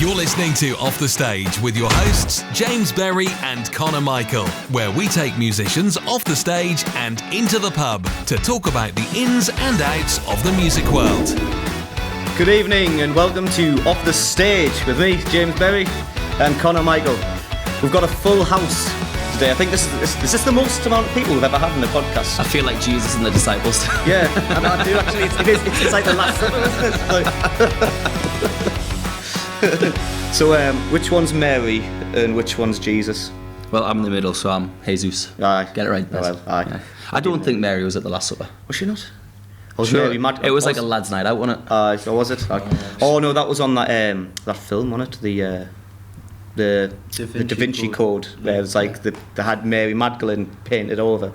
You're listening to Off the Stage with your hosts, James Berry and Conor Michael, where we take musicians off the stage and into the pub to talk about the ins and outs of the music world. Good evening and welcome to Off the Stage with me, James Berry and Conor Michael. We've got a full house today. I think this is the most amount of people we've ever had in the podcast. I feel like Jesus and the disciples. Yeah, and I do actually. It's like the last supper, isn't it? So, which one's Mary and which one's Jesus? Well, I'm in the middle, so I'm Jesus. Aye. Get it right. Oh, well, aye. Yeah. I don't think Mary was at the Last Supper. Was she not? Was Sure. Mary mad? It was like a lads' night out, wasn't it? So was it? Oh no, that was on that film, wasn't it? The Da Vinci Code, where it was like they had Mary Magdalene painted over.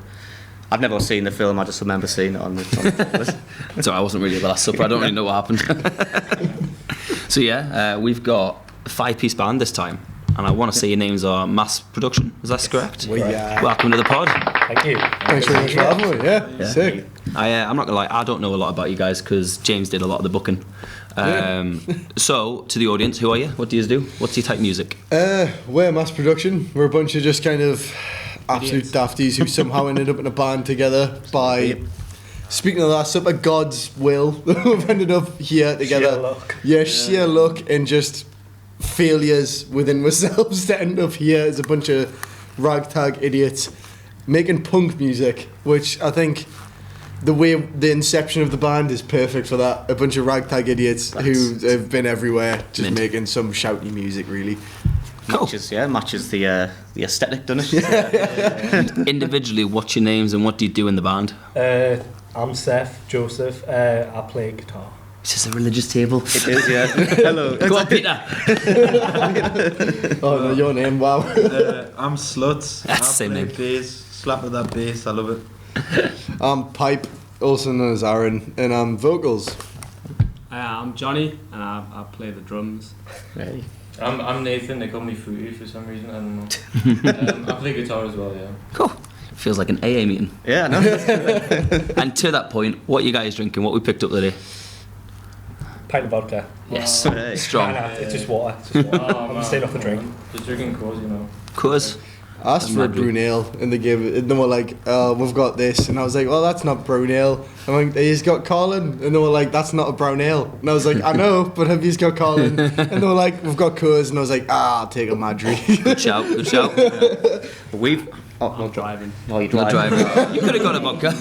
I've never seen the film. I just remember seeing it on the. So I wasn't really at the Last Supper. I don't really know what happened. So yeah, we've got a 5-piece band this time, and I want to say your names are Mass Production. Is that correct? Yeah. Welcome to the pod. Thank you. Thanks very much for having me. Yeah. Sick. I'm not gonna lie, I don't know a lot about you guys because James did a lot of the booking. So to the audience, who are you? What do you do? What's your type of music? We're Mass Production. We're a bunch of just kind of absolute dafties who somehow ended up in a band together by, speaking of the Last Supper, God's will. We've ended up here together. Sheer luck. Yeah, sheer luck and just failures within ourselves to end up here as a bunch of ragtag idiots making punk music, which I think the way the inception of the band is perfect for that. A bunch of ragtag idiots who have been everywhere just making some shouty music, really. Cool. Matches the aesthetic, doesn't it? Individually, what's your names and what do you do in the band? I'm Seth Joseph. I play guitar. It's just a religious table. It is, yeah. Hello. Go on, Peter. Oh, no, your name, wow. I'm Sluts. That's the same name. Bass. Slap with that bass, I love it. I'm Pipe, also known as Aaron, and I'm vocals. I'm Johnny, and I play the drums. Hey. I'm Nathan. They call me Fruity for some reason. I don't know. I play guitar as well. Yeah. Cool. Feels like an AA meeting. Yeah, I know. And to that point, what you guys drinking? What we picked up today? Pint of vodka. Yes. Hey. Strong. It's just water. I'm staying off the drink. Just drinking Coors, you know. Coors. I asked for a brew ale and they gave it, and they were like, we've got this, and I was like, well, that's not brown ale. I'm like, he's got Colin, and they were like, that's not a brown ale, and I was like, I know, but have you got Colin? And they were like, we've got Coors, and I was like, I'll take a Madry. Good shout. Good shout. I'm driving. Oh, you're Not driving. driving. You could have got a vodka.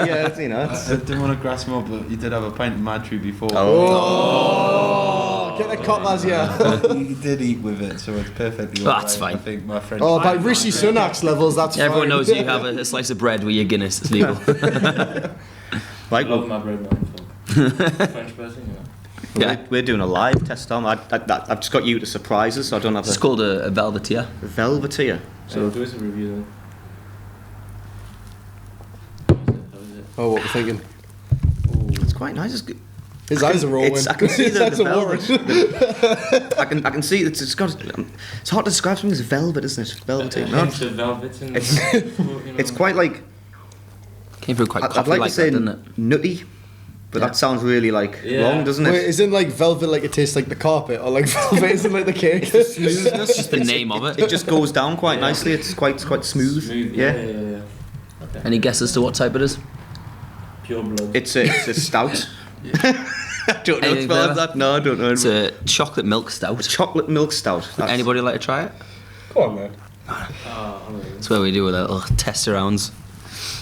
Yeah, you know. I didn't want to grass him up, but you did have a pint of Madry before. Oh, get the coppers, yeah. He did eat with it, so it's perfectly Oh, that's alright. fine. I think my friend. Oh, by Rishi Sunak's levels, that's Everyone fine. knows you have a slice of bread with your Guinness. It's legal. I love my bread, man. So. French person, you know. Yeah. We're doing a live test on. I've just got you to surprise us, so I don't have It's called a Velveteer. Velveteer. So do us a review then. Oh, what we're thinking. It's quite nice. It's good. His eyes are rolling. I can see His the eyes are velvet. I can see it's got. It's hard to describe something as velvet, isn't it? Velvety. No, It's the velvet and it's quite like. Came through quite I'd coffee like like to say that, didn't it? nutty, but that sounds really like Yeah. wrong, doesn't it? Wait, isn't like velvet like it tastes like the carpet, or like velvet isn't like the cake? It's just the name of It it. just goes down quite nicely. It's quite smooth. Yeah. Okay. Any guesses to what type it is? Pure blood. It's a stout. I don't know. Anything Spell clever? that. No, I don't know. It's a chocolate milk stout. chocolate milk stout. That's- Anybody like to try it? Go on, man. That's what we do with a little test arounds.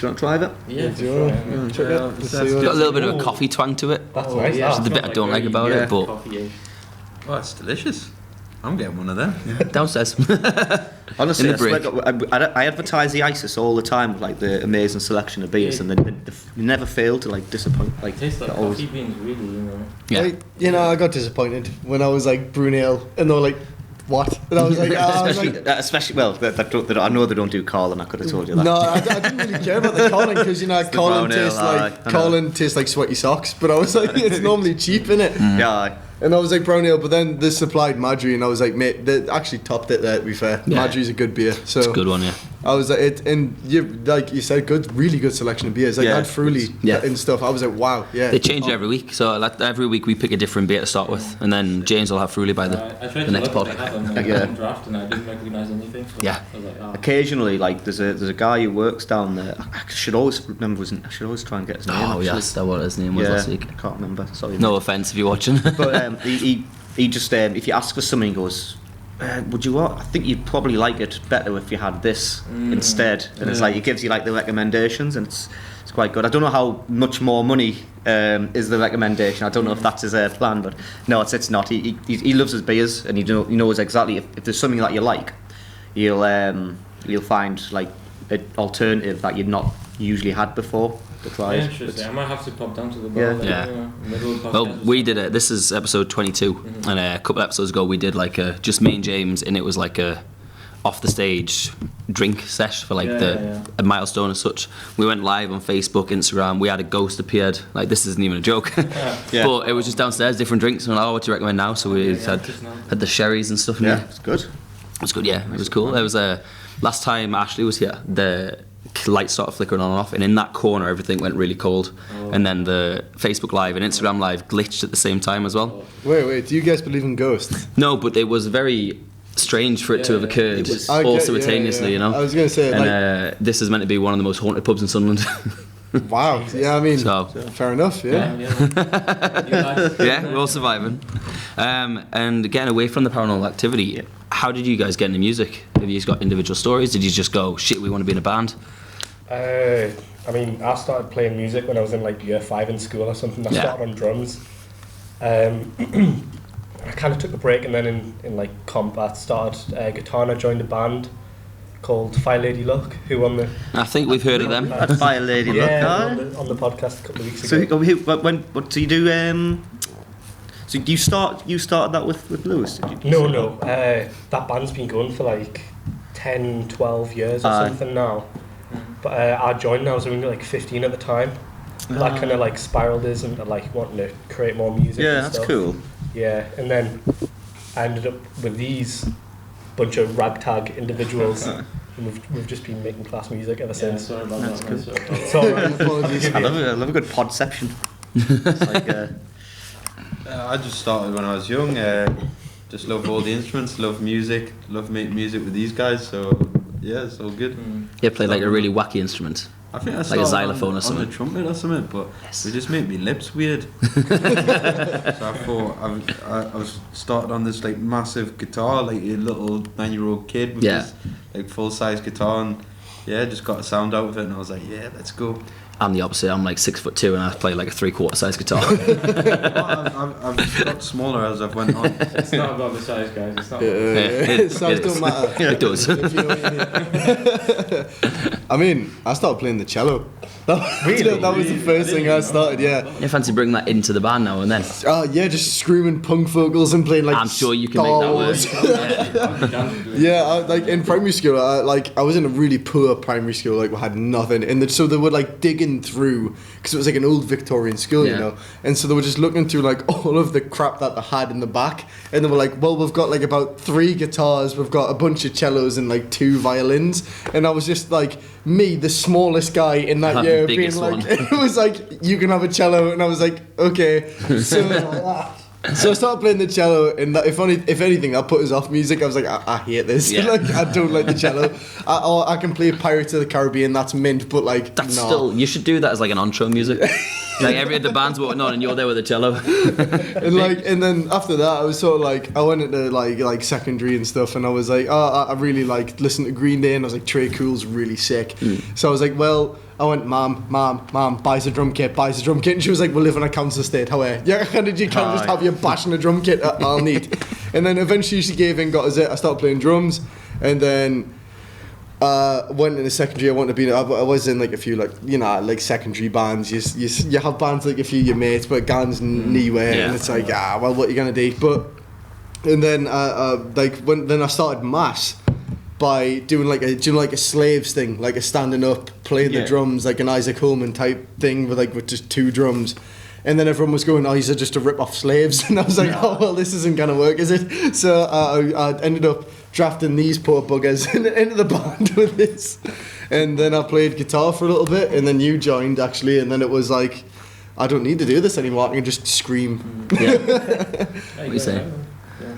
Do you want to try that? Yeah, Do you want to check it? Let's see It's what- got a little bit of a coffee twang to it. That's nice. yeah. Which is the bit I don't like about it, but Oh, it's delicious. I'm getting one of them. downstairs. Honestly, In the break. I advertise the ISIS all the time with like the amazing selection of beers, and they never fail to like disappoint. Like It tastes like they're always- coffee beans, really, you know. Yeah. Like, you know, I got disappointed when I was like brew ale, and they were like, what? And I was like, especially well, I know they don't do Carlin. I could have told you that. no, I didn't really care about the Colin because, you know, the Colin brown ale, tastes aye, like I know. Colin tastes like sweaty socks, but I was like, it's normally cheap, innit? Yeah. Aye. And I was like brown ale, but then they supplied Madry, and I was like, mate, they actually topped it there. To be fair, Yeah. Madry's a good beer. So It's a good one, yeah. I was like, and you, like you said, really good selection of beers. Like, I had Fruity and stuff. I was like, wow, yeah. They change it every week, so like, every week we pick a different beer to start with, and then James will have Fruity by the next pod. I had draft and I didn't recognise anything. So Yeah. I was like, oh. Occasionally, like there's a guy who works down there. I should always remember I should always try and get his name. Oh actually. yes, that was his name was last week. I can't remember. Sorry. No offence if you're watching. But he just if you ask for something, he goes, would you what? I think you'd probably like it better if you had this instead. And it's like he gives you like the recommendations, and it's quite good. I don't know how much more money is the recommendation. I don't know if that's his plan, but no, it's not. He loves his beers, and he knows exactly if there's something that you like, you'll find like an alternative that you've not usually had before. To try it. Interesting. I might have to pop down to the bar. Middle of the Well, podcast. we did it. This is episode 22, and a couple episodes ago we did like just me and James, and it was like a off the stage drink sesh for like a milestone as such. We went live on Facebook, Instagram. We had a ghost appeared. Like, this isn't even a joke. But it was just downstairs, different drinks. And what do you recommend now? So we had the sherries and stuff. Yeah, it's good. It was good. Yeah, it was cool. It was last time Ashley was here. The lights started flickering on and off, and in that corner everything went really cold. And then the Facebook Live and Instagram Live glitched at the same time as well. Wait, do you guys believe in ghosts? No, but it was very strange for it to have occurred all simultaneously, you know. I was going to say, and this is meant to be one of the most haunted pubs in Sunderland. Wow. Yeah, I mean, So- fair enough. Yeah. Yeah, we're all surviving. And getting away from the paranormal activity, how did you guys get into music? Have you guys got individual stories? Did you just go, shit, we want to be in a band? I mean, I started playing music when I was in like year 5 in school or something. I started on drums. I kind of took a break, and then in like comp I started guitar, and I joined a band called Fire Lady Luck, who won the... I think we've heard of them. Fire Lady Luck. on the podcast a couple of weeks ago. So what do you do? So you started that with Lewis? Did you? No. That band's been going for like 10, 12 years or something now. But I joined when I was only like 15 at the time. That kind of like spiraled us into like wanting to create more music. Yeah, and that's stuff. cool. Yeah, and then I ended up with these bunch of ragtag individuals. And we've just been making class music ever since. Sorry about That's that. good. So apologies. I love a good podception. It's like, I just started when I was young. Just love all the instruments, love music, love making music with these guys. So yeah, it's all good. You play like a really wacky instrument. I think I Like a started xylophone or on something. a trumpet or something, but they just make me lips weird. So I thought I was started on this like massive guitar, like a little 9-year-old kid with this like full size guitar, and just got a sound out of it, and I was like, yeah, let's go. I'm the opposite. I'm like 6'2" and I play like a 3/4 size guitar. I've got smaller as I've went on. It's not about the size, guys. It's not. Size don't matter. It does. If you know what I mean. I mean, I started playing the cello. That was the first thing I started. Yeah. You fancy bringing that into the band now and then? Yeah, just screaming punk vocals and playing like. I'm sure you can make that work. Yeah, like in primary school, I was in a really poor primary school. Like we had nothing, and so they were like digging through because it was like an old Victorian school, you know. And so they were just looking through like all of the crap that they had in the back, and they were like, "Well, we've got like about 3 guitars, we've got a bunch of cellos, and like 2 violins." And I was just like me, the smallest guy in that year, being like, "It was like you can have a cello," and I was like, "Okay." So I started playing the cello, and if anything, that put us off music. I was like, I hate this. Yeah. Like, I don't like the cello. I can play Pirates of the Caribbean, that's mint, but like, That's no. still. You should do that as like an intro music. Like the band's walking on and you're there with a cello. And then after that, I was sort of like, I went into like secondary and stuff, and I was like, I really like listened to Green Day, and I was like, Trey Cool's really sick. So I was like, well, I went, Mom, buys a drum kit, and she was like, we live in a council estate, how are you? You can't just have you bashing a drum kit, I'll need. And then eventually she gave in, got us it, I started playing drums, and then went into secondary. I was in like a few like secondary bands. You have bands like a few of your mates, but Gans anywhere, and it's like well, what are you gonna do? And then then I started mass by doing like a slaves thing, like a standing up, playing the drums, like an Isaac Holman type thing with just 2 drums. And then everyone was going, these are just to rip off slaves. And I was like, oh, well, this isn't going to work, is it? So I ended up drafting these poor buggers into the band with this. And then I played guitar for a little bit, and then you joined actually, and then it was like, I don't need to do this anymore. I can just scream. Yeah. What do you say?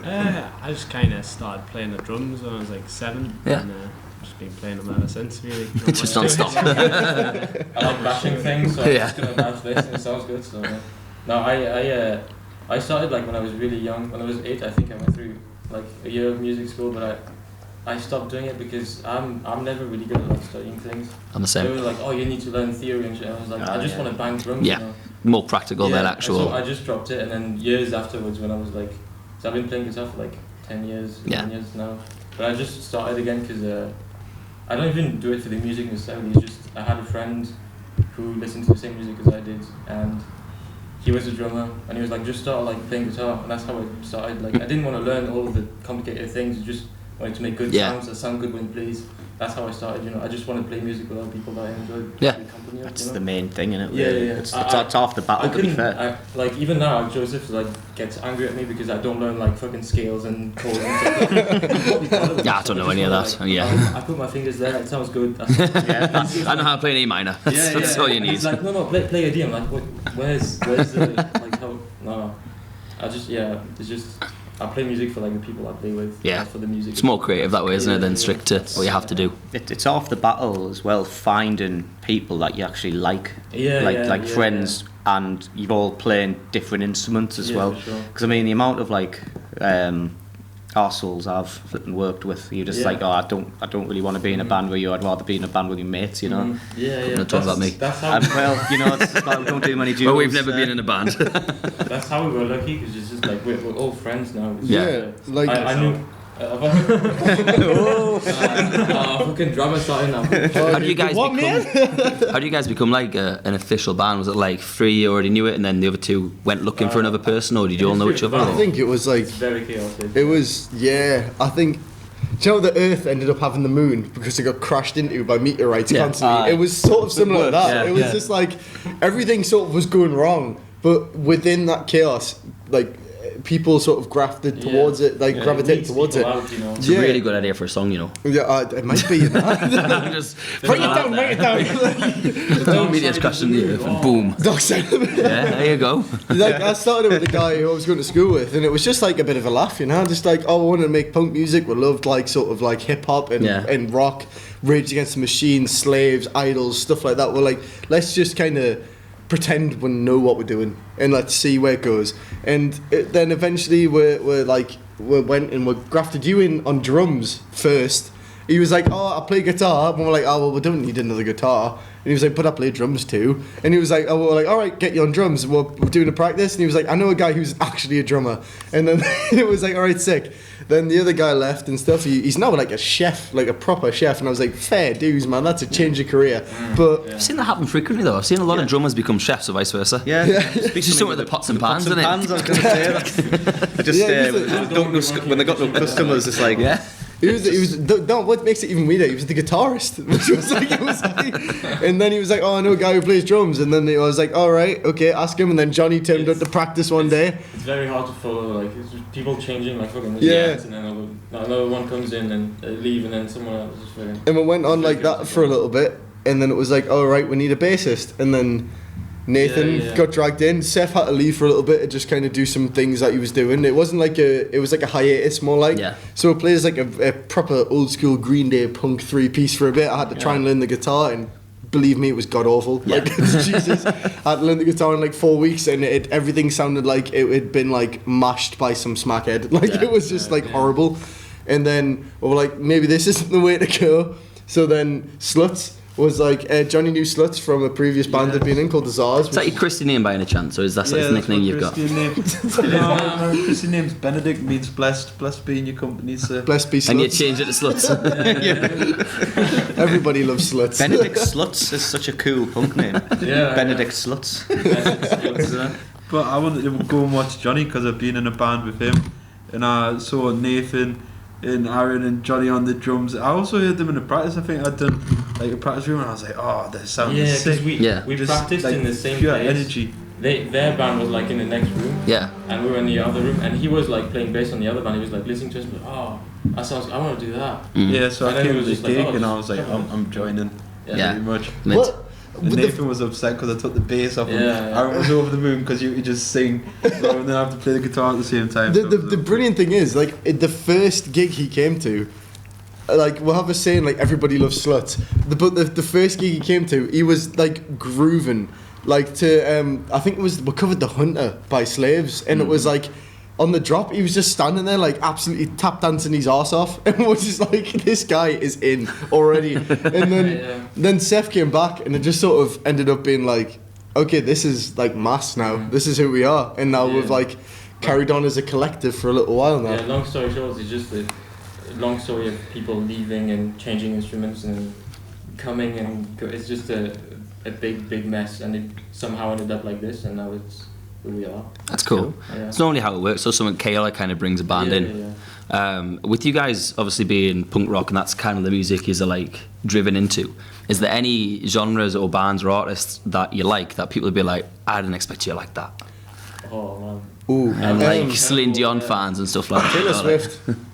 I just kind of started playing the drums when I was like 7. Yeah. And just been playing them ever since, really. Just non-stop. I like bashing things, so I'm just gonna bash this, and it sounds good. So no, I started like when I was really young. When I was 8, I think I went through like a year of music school, but I stopped doing it because I'm never really good at like studying things. I'm the They same. were like, oh, you need to learn theory and shit. I was like, I just want to bang drums. Yeah. You know? More practical than Yeah, actual. So I just dropped it, and then years afterwards, when I was like, so I've been playing guitar for like 10 years, 11 years now. But I just started again because I don't even do it for the music necessarily. It's just I had a friend who listened to the same music as I did, and he was a drummer, and he was like, just start like playing guitar, and that's how I started. Like I didn't want to learn all of the complicated things. I just wanted to make good sounds that sound good when it plays. That's how I started. You know, I just want to play music with other people that I enjoyed. Yeah. The company of, That's you know? the main thing, isn't it? Yeah, really? yeah. It's half the battle, to be fair. Like even now, Joseph like gets angry at me because I don't learn like fucking scales and chords and stuff. Yeah, I don't know any of that. Like, Yeah. I put my fingers there. It sounds good. I know how to play an E minor. That's all you need. He's like, no, play a D. I'm like, where's the like how? No, I just it's just. I play music for like the people I play with. Yeah. Not for the music. It's more creative that way, isn't it, than strict to what you have to do. It's half the battle as well, finding people that you actually like. Like friends, and you're all playing different instruments as well. Because I mean, the amount of like arseholes I've flipping worked with, you're just like, oh, I don't really want to be in a band with you. I'd rather be in a band with your mates, you know. Don't talk about me. That's how. Well, you know, it's like we don't do many duels. Well, we've never been in a band. That's how we were lucky, because it's just like we're all friends now. It's Yeah. just, Like I knew. Fucking drama starting now. How do you guys What, become? How do you guys become like an official band? Was it like 3 you already knew it, and then the other 2 went looking for another person, or did you all know each other? I Or? think it was like, It's very chaotic. it was, I think, do you know the Earth ended up having the moon because it got crashed into by meteorites constantly? It was sort of similar to that. It was just like, everything sort of was going wrong, but within that chaos, like, people sort of grafted towards it, like gravitated towards it. Out, you know? It's a really good idea for a song, you know. Yeah, it might be in that. Just Write it down. don't meteors crashing the earth and boom. Yeah, there you go. Like, I started with a guy who I was going to school with, and it was just like a bit of a laugh, you know, just like, oh, I wanted to make punk music. We loved like sort of like hip hop and rock, Rage Against the Machine, Slaves, Idols, stuff like that. We're like, let's just kind of pretend we know what we're doing and let's see where it goes. And then eventually we went and we grafted you in on drums first. He was like, oh, I play guitar, and we're like, oh, well, we don't need another guitar. And he was like, but I play drums too. And he was like, oh, we're like, all right, get you on drums. We're doing a practice. And he was like, I know a guy who's actually a drummer. And then it was like, all right, sick. Then the other guy left and stuff. He's now like a chef, like a proper chef. And I was like, fair dues, man. That's a change of career. But I've seen that happen frequently though. I've seen a lot of drummers become chefs or vice versa. It's just something with the pots and pans, isn't it? I was going to say that. I just when they got no customers, it's like He was what makes it even weirder, he was the guitarist. Which was like, and then he was like, oh, I know a guy who plays drums. And then I was like, all right, okay, ask him. And then Johnny turned up to practice one day. It's very hard to follow, like, it's just people changing, like, fucking Yeah. and then another one comes in and they leave, and then someone else is fucking... And we went on like that for a little bit. And then it was like, all right, we need a bassist. And then Nathan got dragged in. Seth had to leave for a little bit and just kind of do some things that he was doing. It wasn't like it was like a hiatus, more like. Yeah. So it plays like a proper old school Green Day punk 3-piece for a bit. I had to try and learn the guitar, and believe me, it was god awful. Yeah. Like, Jesus. I had to learn the guitar in like 4 weeks, and everything sounded like it had been like mashed by some smackhead. Like it was just horrible. And then we were like, maybe this isn't the way to go. So then Sluts was like, Johnny knew Sluts from a previous band they'd been in called the Czars. Is that your Christian name by any chance, or is that the nickname you've got? My Christian name's Benedict, means blessed. Blessed be in your company, sir. Blessed be Sluts. And you changed it to Sluts. Everybody loves Sluts. Benedict Sluts is such a cool punk name. Benedict Sluts. But I wanted to go and watch Johnny because I've been in a band with him, and I saw Nathan and Aaron and Johnny on the drums. I also heard them in a practice. I think I'd done like a practice room, and I was like, oh, they sound sick. We practiced like, in the same pure place. energy. their band was like in the next room. Yeah. And we were in the other room, and he was like playing bass on the other band. He was like listening to us, and that sounds. I want to do that. Yeah, so And I then came it to was the just like, gig oh, and I was like, come on. I'm joining. Yeah. Pretty much. Mint. And Nathan was upset because I took the bass off him. Yeah. Aaron was over the moon because you could just sing rather than have to play the guitar at the same time. The brilliant thing is, like, the first gig he came to, like, we'll have a saying, like, everybody loves sluts. But the first gig he came to, he was, like, grooving. Like, to, I think we covered The Hunter by Slaves, and it was, like, on the drop, he was just standing there, like, absolutely tap dancing his arse off, and was just like, this guy is in already. And then Seth came back, and it just sort of ended up being like, okay, this is, like, mass now. This is who we are. And now we've, like, carried on as a collective for a little while now. Yeah, long story short, it's just a long story of people leaving and changing instruments and coming and it's just a big mess, and it somehow ended up like this, and now it's who we are. That's cool. Yeah. It's normally how it works. So something chaotic kind of brings a band in. With you guys obviously being punk rock, and that's kind of the music you're like driven into, is there any genres or bands or artists that you like that people would be like, I didn't expect you like that? Oh man. Ooh. And like Celine Dion fans and stuff like that.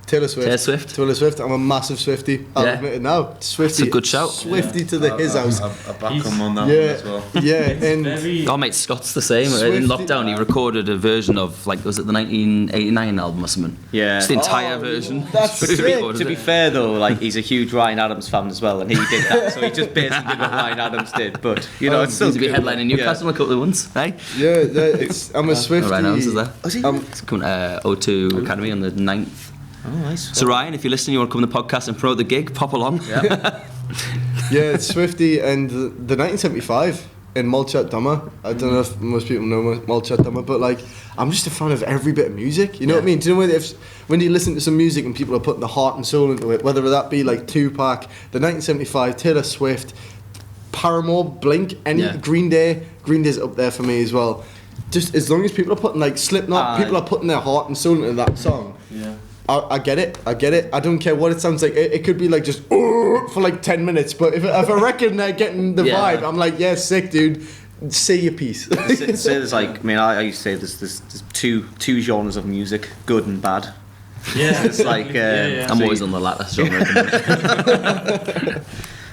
Taylor Swift. I'm a massive Swiftie. I'll admit it now. Swiftie. It's a good shout. Swiftie to his house. I back him on that one Yeah, as well. yeah, and Oh mate, Scott's the same. In Swiftie. lockdown, he recorded a version of, like, was it the 1989 album or something? Yeah. Just the entire Oh, version. that's He sick. recorded To be it. fair though, like, he's a huge Ryan Adams fan as well, and he did that, so he just basically did what Ryan Adams did. But you know, it's still He's to be cool. headlining Newcastle a couple of months, eh? yeah, I'm a Swiftie. Ryan Adams is there. Was he? It's coming O2 Academy on the 9th. Oh, nice. So Ryan, if you're listening, you want to come on the podcast and promote the gig, pop along. Yeah, it's Swiftie and the 1975 in Molchat Dama. I don't know if most people know Molchat Dama, but like, I'm just a fan of every bit of music. You know what I mean? Do you know when you listen to some music and people are putting the heart and soul into it, whether that be like Tupac, the 1975, Taylor Swift, Paramore, Blink, Green Day's up there for me as well. Just as long as people are putting, like, Slipknot, people are putting their heart and soul into that song. Yeah. I get it. I don't care what it sounds like. It could be like just for like 10 minutes, but if I reckon they're getting the vibe, I'm like, yeah, sick, dude. Say your piece. Say there's like, I mean, I used to say there's two genres of music, good and bad. Yeah. It's like I'm always on the latter genre.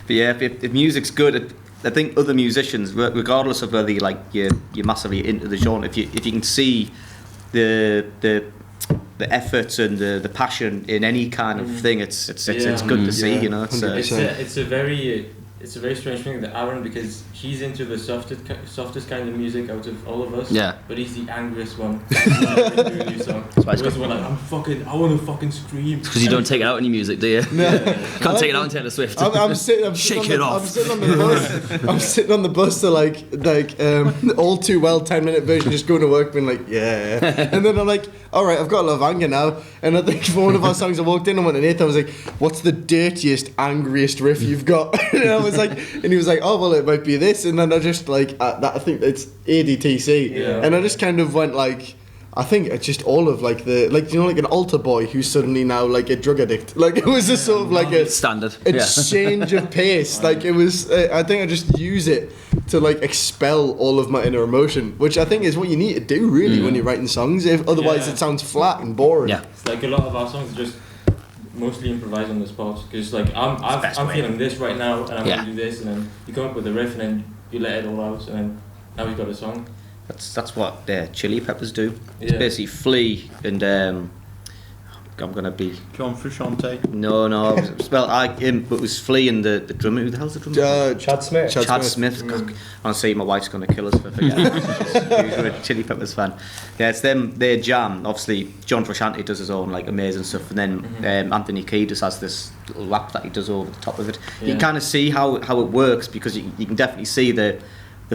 But yeah, if music's good, I think other musicians, regardless of whether you're massively into the genre, if you can see the effort and the passion in any kind of thing, it's good to see, you know. It's a very strange thing that Aaron, because he's into the softest kind of music out of all of us. Yeah. But he's the angriest one. Doing a new song. He's the one like, I want to fucking scream. Because you don't take it out in your music, do you? No. Can't take it out in Taylor Swift. I'm sitting on the bus. I'm sitting on the bus to like all too well 10-minute version, just going to work, being like, yeah. And then I'm like, all right, I've got a lot of anger now. And I think for one of our songs, I walked in and went to Nathan, I was like, what's the dirtiest, angriest riff you've got? And I was like, and he was like, oh well, it might be this. And then I just like I think it's ADTC. Yeah. And I just kind of went like, I think it's just all of like like an altar boy who's suddenly now like a drug addict. Like it was just sort of like a standard exchange of pace. Like it was. I think I just use it to like expel all of my inner emotion, which I think is what you need to do really when you're writing songs. If otherwise it sounds flat and boring. Yeah. It's like a lot of our songs are just mostly improvise on the spot, because like I'm feeling this right now, and I'm gonna do this, and then you come up with a riff, and then you let it all out, and then now we've got a song. That's what Chili Peppers do. It's Yeah. basically Flea and I'm gonna be John Frusciante. no. But it was Flea and the drummer. Who the hell's the drummer? Chad Smith. Chad Smith. Honestly, my wife's gonna kill us for forgetting. She's a Chili Peppers fan. Yeah, it's them. Their jam. Obviously, John Frusciante does his own like amazing stuff, and then Anthony Kiedis has this little rap that he does over the top of it. You can kind of see how it works, because you can definitely see the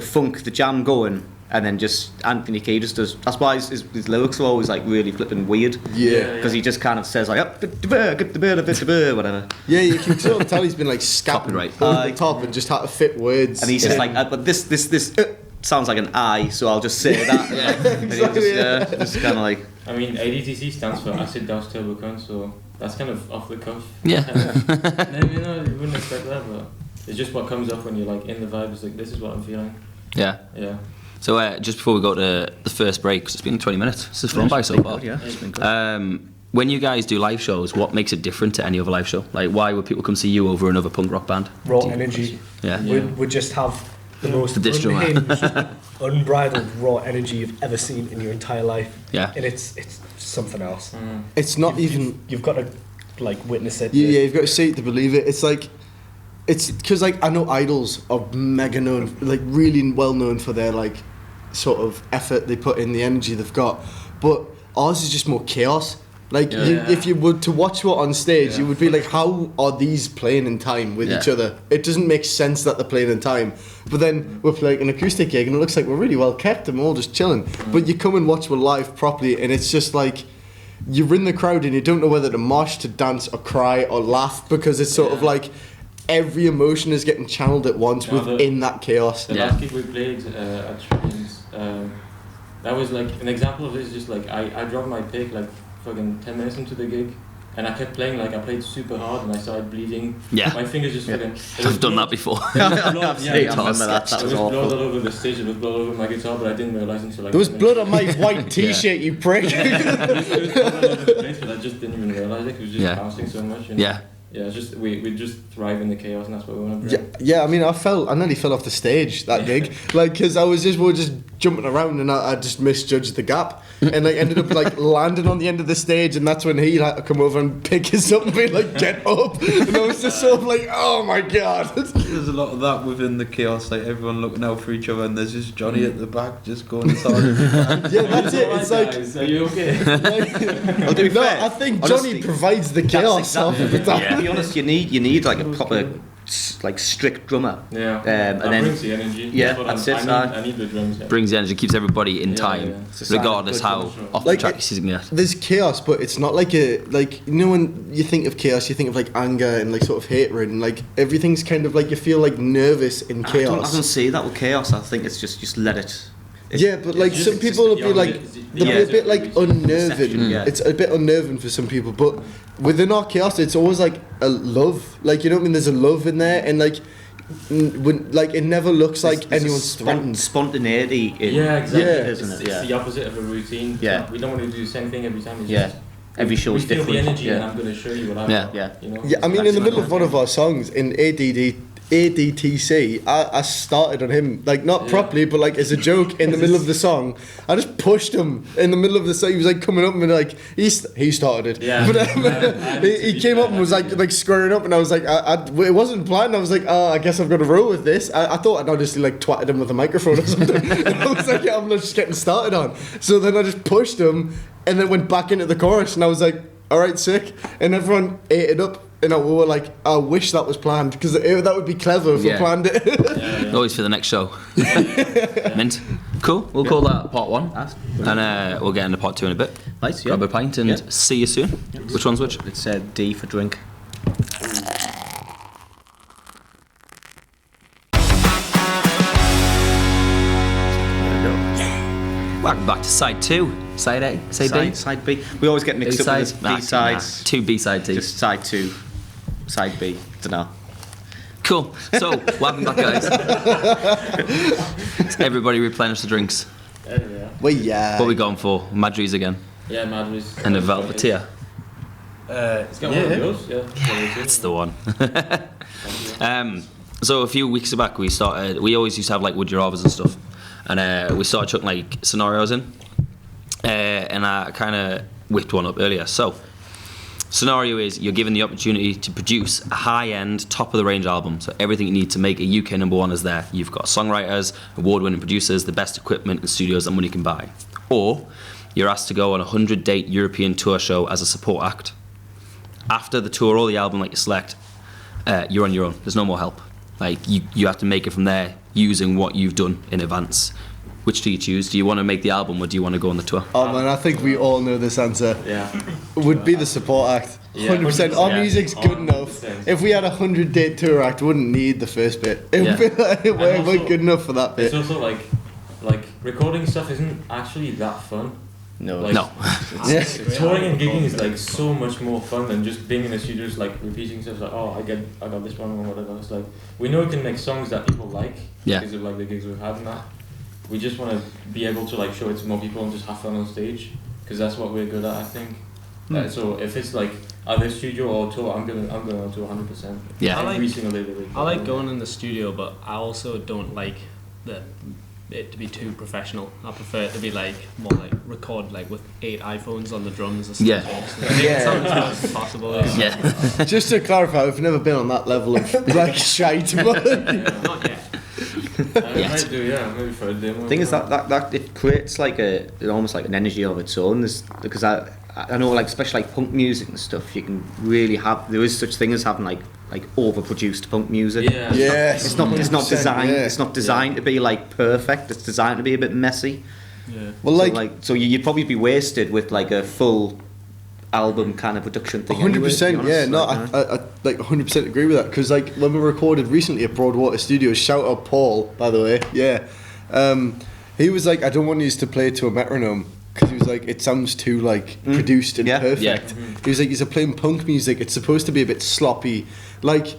funk, the jam going. And then just Anthony Kiedis does. That's why his lyrics are always like really flipping weird. Yeah. Because he just kind of says like whatever. Yeah, you can sort of tell he's been like Copyright. scapping over the top and just had to fit words. And he's just like, but this sounds like an I, so I'll just say that. And he'll just kind of like. I mean, ADTC stands for Acid Douse Turbo Con, so that's kind of off the cuff. Yeah. You know, you wouldn't expect that, but it's just what comes up when you're like in the vibe. It's like, this is what I'm feeling. Yeah. Yeah. So just before we go to the first break, 'cause it's been 20 minutes. This has flown by so far. Good, yeah, it's been good. When you guys do live shows, what makes it different to any other live show? Like, why would people come see you over another punk rock band? Raw energy. Yeah. We just have the most The distro man. unhinged, unbridled raw energy you've ever seen in your entire life. Yeah. And it's something else. It's not even. You've got to like witness it. Yeah, you've got to see it to believe it. It's like, it's because like I know Idols are mega known, like really well known for their like sort of effort they put in, the energy they've got, but ours is just more chaos. Like if you were to watch what on stage, you would be like, how are these playing in time with each other? It doesn't make sense that they're playing in time. But then we're playing an acoustic gig and it looks like we're really well kept and we're all just chilling. But you come and watch one live properly and it's just like, you're in the crowd and you don't know whether to mosh, to dance or cry or laugh, because it's sort of like every emotion is getting channeled at once within that chaos. The last gig we played at Shrines, that was like an example of this. Just like I dropped my pick like fucking 10 minutes into the gig, and I kept playing, like I played super hard and I started bleeding. Yeah. My fingers just fucking... I've done that before. I remember that. That It was was blood awful. all over the stage, it was blood all over my guitar, but I didn't realise until like... There was blood on my white t-shirt, you prick. It was blood all over the place, but I just didn't even realise it, 'cause it was just bouncing so much. And Yeah. Yeah, it's just, we just thrive in the chaos, and that's what we want to bring. Yeah, I mean, I nearly fell off the stage that gig, like, because we were just jumping around and I just misjudged the gap, and like ended up like landing on the end of the stage, and that's when he had to come over and pick us up and be like, get up, and I was just sort of like, oh my god. There's a lot of that within the chaos, like everyone looking out for each other, and there's just Johnny at the back just going as hard as he can. Yeah, that's it. It's like, Guys, are you okay? Well, to be no, fair, I think honestly, Johnny provides the chaos half of the time. To be honest, you need like a proper like strict drummer. Yeah, and that then brings the energy. yeah, That's that's what it. I need the drums. Yeah. Brings the energy, keeps everybody in time, yeah. It's a sign of regardless good how drummer. off Like the track it- you can get. There's chaos, but it's not like you know when you think of chaos, you think of like anger and like sort of hatred, and like everything's kind of like you feel like nervous in I chaos. don't see that with chaos. I think it's just let it. Yeah, but like It's some just- people will it's be the like, opposite. they'll be a bit like unnerving. Perception, yeah. It's a bit unnerving for some people, but within our chaos, it's always like a love. Like, you know what I mean? There's a love in there, and like, when like it never looks like There's a anyone's threatened. spontaneity in Yeah, exactly. Yeah. isn't it? It's Yeah. the opposite of a routine. Yeah. We don't want to do the same thing every time. It's Yeah. just, Every show we is feel different. the energy, and Yeah. I'm going to show you what I've Yeah. got. Yeah. You know? Yeah, I mean, in the middle of one of our songs in ADTC, I started on him, like not properly, but like as a joke in the middle of the song. I just pushed him in the middle of the song. He was like coming up and like he started it. Yeah. But he came up and was like squaring up, and I was like, it wasn't planned. I was like, I guess I've got to roll with this. I thought I'd obviously like twatted him with a microphone or something. And I was like, yeah, I'm just getting started on. So then I just pushed him and then went back into the chorus, and I was like, all right, sick. And everyone ate it up. And we were like, I wish that was planned, because that would be clever if we Yeah. planned it. Always for the next show. Mint. Cool. We'll call that part one, and we'll get into part two in a bit. Nice, yeah. Grab a pint and Yeah. see you soon. Which one's which? It's D for drink. Welcome back to side two. Side A. Side B. Side B. We always get mixed up with Nah, the B-sides. nah. Two B-side T. Just side 2, side B. Dunno. Cool. So, welcome back, guys. Everybody replenish the drinks. Yeah. Well, yeah. What we going for? Madries again. Yeah, Madras. And a Velvetia. It's got one of those. Yeah. That's the one. So a few weeks back we always used to have like would you rathers and stuff, and we started chucking like scenarios in, and I kind of whipped one up earlier. So scenario is you're given the opportunity to produce a high-end top of the range album, so everything you need to make a UK #1 is there. You've got songwriters, award-winning producers, the best equipment and studios that money can buy, or you're asked to go on a 100-date European tour show as a support act. After the tour or the album that you select, you're on your own. There's no more help. Like you have to make it from there using what you've done in advance. Which do you choose? Do you want to make the album or do you want to go on the tour? Oh man, I think we all know this answer. Yeah. Would be the support act. Yeah, 100%. Our yeah, music's good enough. 100%. If we had a 100-date tour act, wouldn't need the first bit. It would Yeah. be like, we're also- good enough for that It's bit. also like recording stuff isn't actually that fun. No. Like, No. Yeah. Touring and gigging is like so much more fun than just being in the studio, just like repeating stuff. Like, oh, I got this one or whatever. It's like we know we can make songs that people like Yeah. because of like the gigs we've had and that. we just want to be able to like show it to more people and just have fun on stage, because that's what we're good at, I think. So if it's like either studio or tour, I'm going on tour 100%. Yeah. Every single day of the week. I like going in the studio, but I also don't like it to be too professional. I prefer it to be like more like record like with 8 iPhones on the drums or something. Yeah. It sounds as much as possible. Yeah. Just to clarify, I've never been on that level of like shite. Not yet. I might do, maybe for a demo. The thing is that it creates like almost like an energy of its own. Because I know, like, especially like punk music and stuff, you can really have, there is such thing as having like overproduced punk music. Yeah. Yes. It's not designed. Yeah. It's not designed to be like perfect. It's designed to be a bit messy. Yeah. Well, So you'd probably be wasted with like a full album kind of production thing. 100%, yeah. No, I like 100% agree with that, because like when we recorded recently at Broadwater Studios, shout out Paul, by the way. Yeah. He was like, I don't want you to play to a metronome, because he was like, it sounds too like produced and perfect. Yeah. He was like, you're playing punk music, it's supposed to be a bit sloppy, like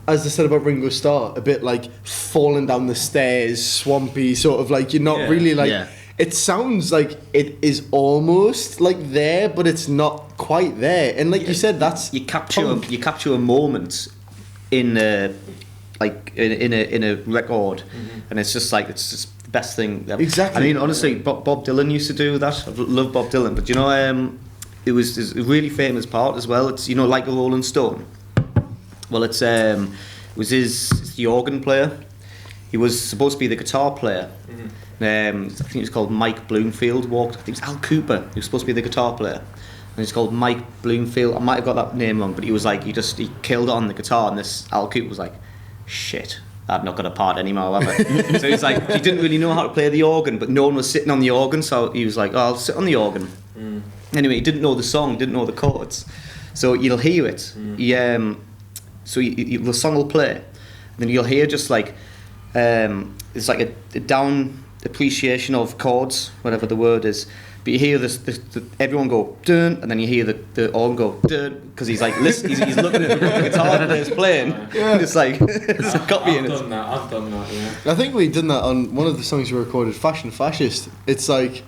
as I said about Ringo Starr, a bit like falling down the stairs, swampy, sort of like you're not really like. Yeah. It sounds like it is almost like there, but it's not quite there. And like you said, that's you capture punk. a moment in a record, and it's just the best thing ever. Exactly. I mean, honestly, Bob Dylan used to do that. I love Bob Dylan, but you know, it was a really famous part as well. It's, you know, like a Rolling Stone. Well, it's it's the organ player. He was supposed to be the guitar player. I think it was called Mike Bloomfield. I think it was Al Cooper. He was supposed to be the guitar player, and he's called Mike Bloomfield. I might have got that name wrong, but he was like he killed it on the guitar, and this Al Cooper was like, shit, I've not got a part anymore, have I? So he's like, he didn't really know how to play the organ, but no one was sitting on the organ, so he was like, oh, I'll sit on the organ. Anyway, he didn't know the song, didn't know the chords, so you'll hear it. The song will play, and then you'll hear just like it's like a down appreciation of chords, whatever the word is, but you hear everyone go dun, and then you hear the organ go dun, because he's like he's looking at the guitar player's playing. It's like it's copying it. I've done that, yeah. I think we did that on one of the songs we recorded, Fashion Fascist. It's like,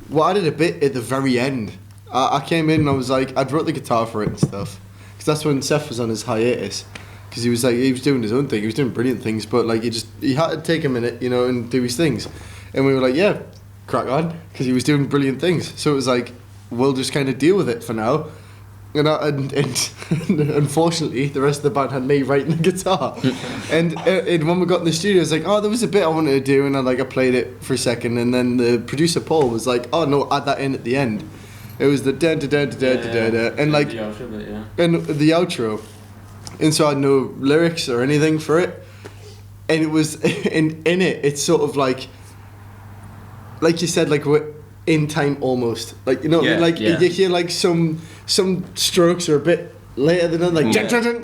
well, I did a bit at the very end. I came in and I was like, I'd wrote the guitar for it and stuff, because that's when Seth was on his hiatus, because he was doing his own thing, he was doing brilliant things, but like he had to take a minute, you know, and do his things, and we were like, yeah, crack on, because he was doing brilliant things, so it was like, we'll just kind of deal with it for now. And unfortunately, the rest of the band had me writing the guitar. and when we got in the studio, I was like, oh, there was a bit I wanted to do, and I played it for a second, and then the producer Paul was like, oh no, add that in at the end. It was the da da da da da da da, and like, the outro bit, yeah. And the outro, and so I had no lyrics or anything for it, and it was in it. It's sort of like you said, like we're in time almost, like, you know what I mean? Like you hear like some strokes are a bit later than like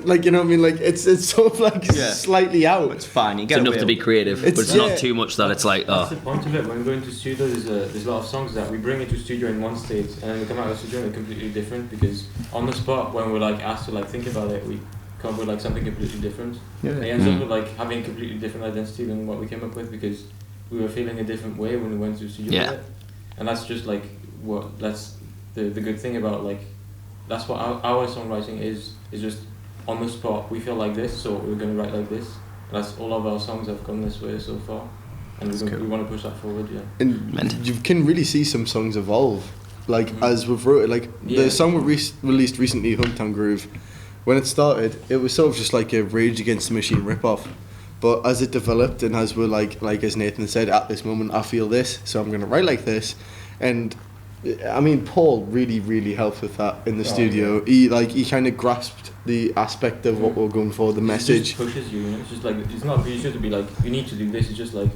like, you know what I mean? Like it's sort of like slightly out. It's fine. You It's get enough away to be with it. creative, but it's not too much that it's like, That's the point of it. When we go into studio, there's a lot of songs that we bring into studio in one state, and then we come out of the studio and they're completely different, because on the spot, when we're like asked to like think about it, we come up with like something completely different. And it ends up with like having a completely different identity than what we came up with, because we were feeling a different way when we went to the studio with it. And that's just like that's the good thing about, like, that's what our songwriting is just on the spot. We feel like this, so we're going to write like this. And that's all of our songs have come this way so far, and we want to push that forward. And you can really see some songs evolve, like as we've wrote it. Like the song we released recently, Hometown Groove, when it started, it was sort of just like a Rage Against the Machine ripoff. But as it developed, and as we're like as Nathan said, at this moment I feel this, so I'm going to write like this. And I mean, Paul really helped with that in the studio. Yeah. He kind of grasped the aspect of what we're going for, the message. It just pushes you, it's just like, it's not really sure to be like, you need to do this, it's just like,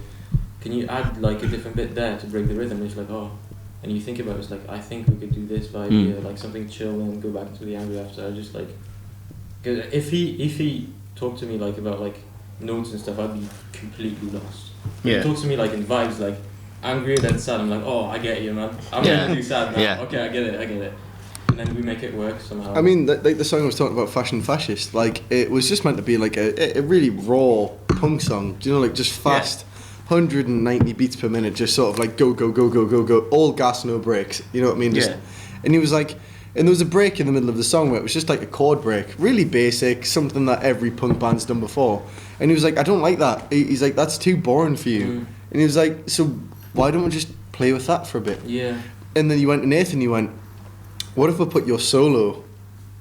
can you add like a different bit there to break the rhythm? And it's like, oh, and you think about it, it's like, I think we could do this vibe here, like something chill, and go back to the angry after. I just like, cause if he talked to me like about like notes and stuff, I'd be completely lost. He talks to me like in vibes, like angry then sad. I'm like, oh, I get you, man. I'm gonna do sad now. Okay, I get it. And then we make it work somehow. I mean, like the song I was talking about, Fashion Fascist, like it was just meant to be like a really raw punk song. Do you know, like just fast, 190 beats per minute, just sort of like go, go, go, go, go, go, all gas, no brakes. You know what I mean? Just, and he was like, and there was a break in the middle of the song where it was just like a chord break, really basic, something that every punk band's done before. And he was like, I don't like that. He's like, that's too boring for you. And he was like, so why don't we just play with that for a bit? Yeah. And then you went to Nathan, you went, what if I put your solo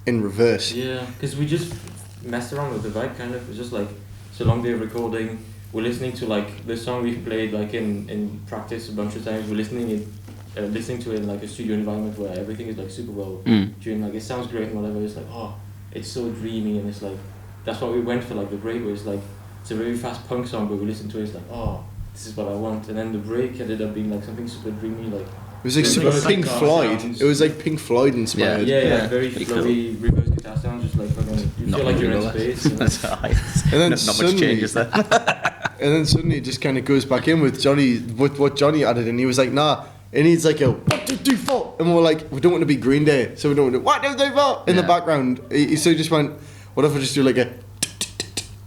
in reverse? Yeah, because we just messed around with the vibe kind of. It's just like, it's a long day of recording. We're listening to like the song we've played like in practice a bunch of times. We're listening to it in like a studio environment where everything is like super well tuned. Like it sounds great and whatever. It's like, oh, it's so dreamy, and it's like, that's what we went for like the break, where it's like, it's a very fast punk song, but we listen to it, it's like, oh, this is what I want. And then the break ended up being like something super dreamy, like. It was like super Pink Floyd. Sounds. It was like Pink Floyd inspired. Yeah, very flowy reverse guitar sounds, just like fucking, you feel like you're in space. And then not much changes there. And then suddenly it just kind of goes back in with Johnny, with what Johnny added, and he was like, nah, it needs like a 1, 2, 3, 4, and we're like, we don't want to be Green Day, so we don't want to 1, 2, 3, 4 in the background. So he just went, what if I just do like a,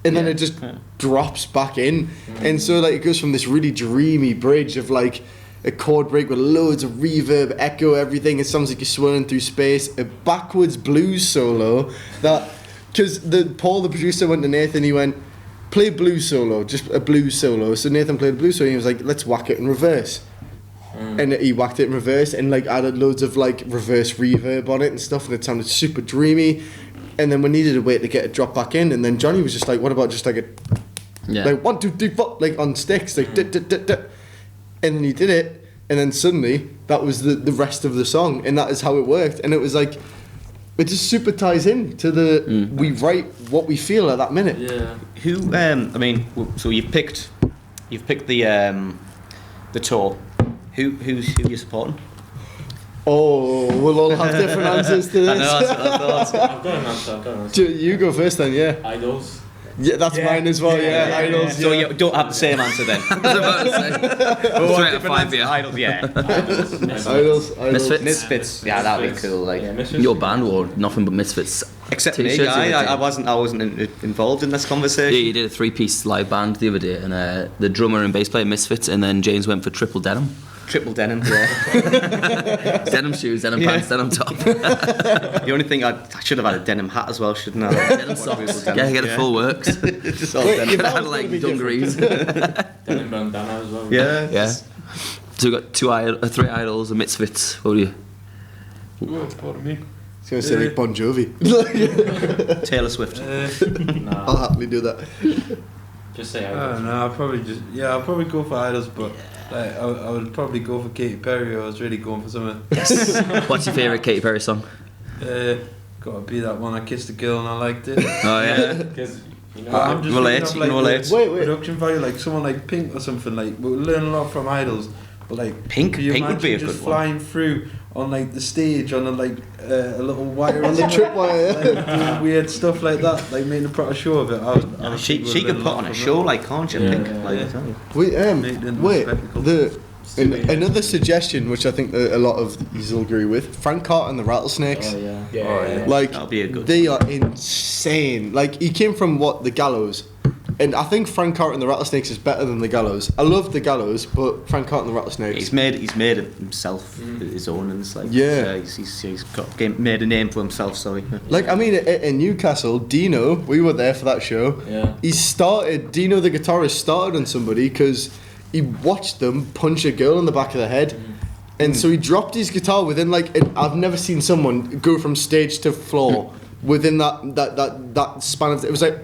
and then it just drops back in, and so like it goes from this really dreamy bridge of like a chord break with loads of reverb, echo, everything. It sounds like you're swirling through space. A backwards blues solo that, because Paul, the producer, went to Nathan. He went, play blues solo, just a blues solo. So Nathan played a blues solo. And he was like, let's whack it in reverse. And he whacked it in reverse and like added loads of like reverse reverb on it and stuff, and it sounded super dreamy. And then we needed a way to get it dropped back in. And then Johnny was just like, what about just like a like 1, 2, 3, 4, like on sticks, like and then he did it, and then suddenly that was the rest of the song, and that is how it worked. And it was like, it just super ties in to the we write what we feel at that minute. Yeah. Who? I mean, so you've picked the tour. Who you supporting? Oh, we'll all have different answers to this. I know, that's what I I've got an answer. You go first then, yeah. Idols. Yeah, that's mine as well. Yeah, Idols. So you don't have the same answer then. I was about to say. Well, 3 out of 5, yeah. Idols, yeah. Idols. Misfits. Misfits. Yeah, that'd be cool. Like Your band wore nothing but Misfits. except me, T-shirts I wasn't involved in this Yeah, conversation. you did a 3-piece live band the other day, and the drummer and bass player Misfits, and then James went for triple denim. Triple denim. Yeah. Denim shoes, denim pants, denim top. The only thing I should have had a denim hat as well, shouldn't I? Denim socks. Yeah, get it full works. Just all Wait, denim. your Had band's like gonna be dungarees. Denim bandana as well. Yeah. Yeah. So we got 3 idols, and Misfits. What do you? Pardon me. I was going to say like Bon Jovi. Taylor Swift. I'll happily do that. Just say I Idols. don't know. I'll probably go for Idols, but like, I would probably go for Katy Perry. I was really going for something. What's your favourite Katy Perry song? Gotta be that one. I kissed a girl and I liked it. Oh yeah. Because I'm just Relate, thinking you of, can like, relate. the Wait. production value, like someone like Pink or something. Like we learn a lot from Idols, but like Pink could you would be a imagine just good one. flying through on like the stage on a little wire On the tripwire. like, doing weird stuff like that, like making a proper show of it. I would She think we'd could learn put lot on a from show, it. like, can't you? Yeah, Pink? yeah, Like, yeah. I tell you. Wait, Spectacle. another suggestion, which I think that a lot of you will agree with, Frank Carter and the Rattlesnakes. Oh yeah. Yeah. Like, That'll be a good they are insane. Like, he came from the Gallows, and I think Frank Carter and the Rattlesnakes is better than the Gallows. I love the Gallows, but Frank Carter and the Rattlesnakes. He's made it himself, his own, and it's like he's made a name for himself. Sorry. Like, I mean, in Newcastle, Dino, we were there for that show. Yeah. Dino the guitarist started on somebody because he watched them punch a girl in the back of the head. And so he dropped his guitar within I've never seen someone go from stage to floor within that span of, it was like,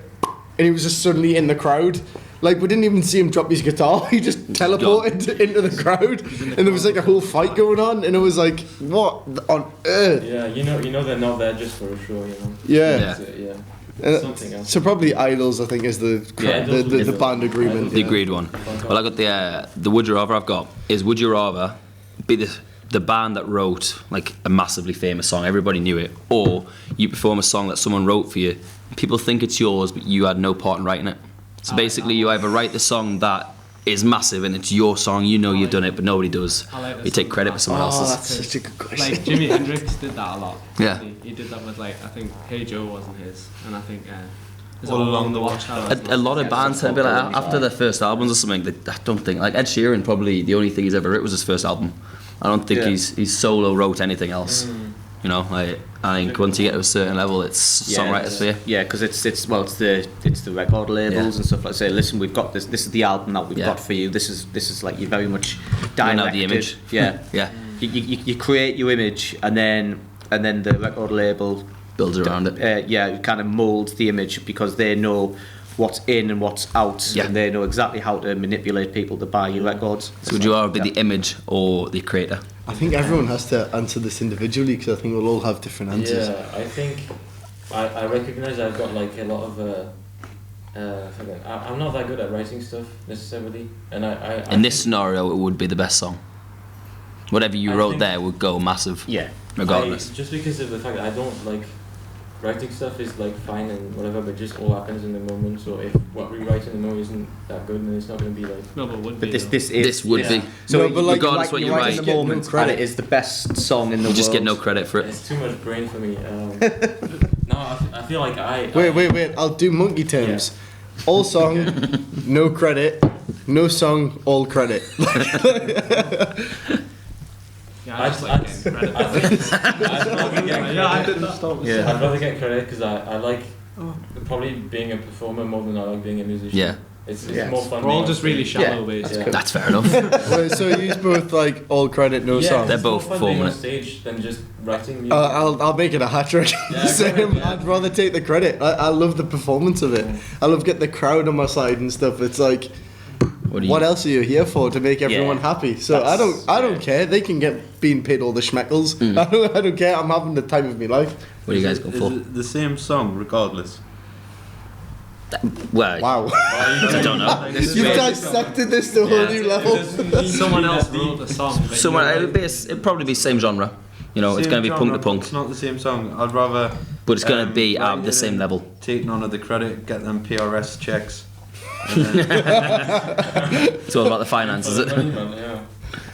and he was just suddenly in the crowd. Like, we didn't even see him drop his guitar. He just teleported into the crowd, and there was like a whole fight going on, and it was like, what on earth? Yeah, you know they're not there just for a show, you know. Yeah. That's it, yeah. Something else. So probably Idols, I think, is the band agreement. The agreed one. Well, I got the would you rather I've got is, would you rather be the band that wrote like a massively famous song, everybody knew it, or you perform a song that someone wrote for you, people think it's yours but you had no part in writing it. So basically you either write the song that is massive and it's your song, you know you've done it but nobody does. I like this You take one. credit for someone else's. That's such a good question. Like Jimi Hendrix did that a lot. Yeah. He did that with like, I think Hey Joe wasn't his, and I think all along the Watchtower. A lot of bands tend to be like after their first albums or something. I don't think like Ed Sheeran probably the only thing he's ever wrote was his first album. I don't think he's solo wrote anything else. You know, I think once you get to a certain level, it's songwriters for you. Yeah, because it's the record labels and stuff like say, listen, we've got this. This is the album that we've got for you. This is like you're very much directed. The image. Yeah, yeah. You create your image and then the record label builds around it. Kind of molds the image because they know what's in and what's out, and they know exactly how to manipulate people to buy your records. So would you rather be the image or the creator? I think everyone has to answer this individually because I think we'll all have different answers. Yeah, I think I recognise I've got like a lot of I'm not that good at writing stuff necessarily, and I in this scenario it would be the best song. Whatever you wrote there would go massive. Yeah, regardless. Just because of the fact that I don't like writing stuff is like fine and whatever, but just all happens in the moment. So if what we write in the moment isn't that good, then it's not going to be like. No, but would be. But this would be. So no, but like, regardless what you write, in the moment, and it is the best song in the world. You just get no credit for it. It's too much brain for me. No, I feel like Wait. I'll do monkey terms. Yeah. All song, no credit. No song, all credit. Yeah, I'd rather get credit because I like probably being a performer more than I like being a musician. Yeah. It's more fun. We're all just really shallow, basically. That's fair enough. So you use both like all credit, no song. They're both performing on performing. stage than just writing music. I'll make it a hat trick. Same. Yeah. I'd rather take the credit. I love the performance of it. I love getting the crowd on my side and stuff. It's like, what else are you here for? To make everyone happy. So I don't care. They can get being paid all the schmeckles. I don't care. I'm having the time of my life. What are you guys going for? Is it the same song regardless? Well, Wow. I don't know. You've dissected this to a whole new level. Someone else wrote the song. It'd probably be same genre. You know, it's going to be punk to punk. It's not the same song. I'd rather. But it's going to be at the same level. Take none of the credit. Get them PRS checks. It's all about the finances, is it?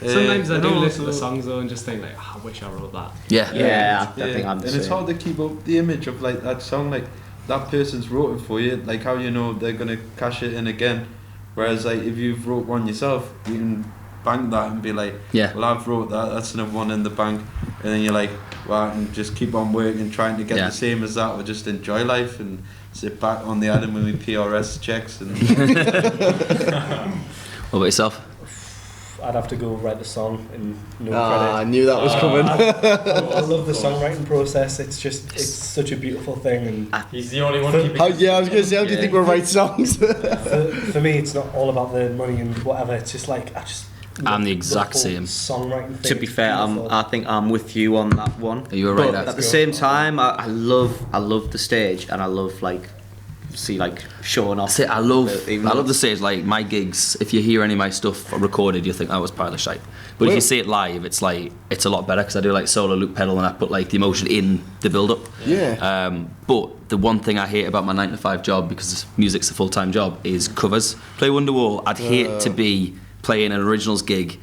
Sometimes I do listen to songs though and just think like, I wish I wrote that. Yeah. I think I'm the and it's same. hard to keep up the image of like that song, like that person's wrote it for you, like how you know they're gonna cash it in again. Whereas like if you've wrote one yourself, you can bank that and be like, well, I've wrote that, that's another one in the bank, and then you're like, well, I can just keep on working, trying to get the same as that, or just enjoy life and sit back on the island with my PRS checks. And What about yourself? I'd have to go write the song and no I credit. knew that was coming. I love the songwriting process. It's such a beautiful thing. And he's the only one keeping. I was going to say, how do you think we'll write songs? for me, it's not all about the money and whatever. It's just like I'm the exact same. Songwriting thing. To be fair, I think I'm with you on that one. Are you alright? But at the same time, I love the stage, and I love showing off. I love the stage. Like my gigs, if you hear any of my stuff recorded, you think that was pile of shite. But if you see it live, it's like it's a lot better because I do like solo loop pedal and I put like the emotion in the build up. Yeah. But the one thing I hate about my 9-to-5 job, because music's a full-time job, is covers. Play Wonderwall. I'd hate to be playing an originals gig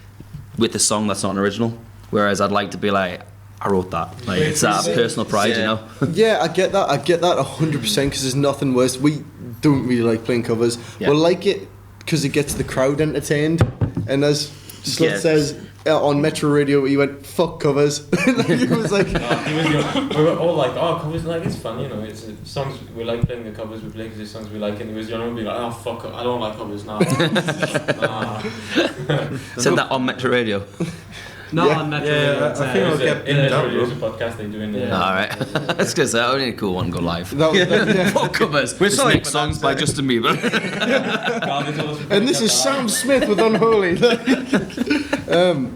with a song that's not an original. Whereas I'd like to be like, I wrote that. Like it's that personal pride, you know. Yeah, I get that 100% because there's nothing worse. We don't really like playing covers. We like it because it gets the crowd entertained. And as Slut says on Metro Radio, he went fuck covers. He was like, we were all like, oh, covers, like it's fun, you know. It's songs we like playing the covers we play because it's songs we like, and he was the only one being like, oh fuck, I don't like covers now. Said that on Metro Radio. Not on Metro. I think I'll get in Metro Radio. It's a podcast they do in there. Alright. That's good. So only a cool one go live. Fuck covers. We're sorry. Next songs by Justin Bieber. And this is Sam Smith with Unholy.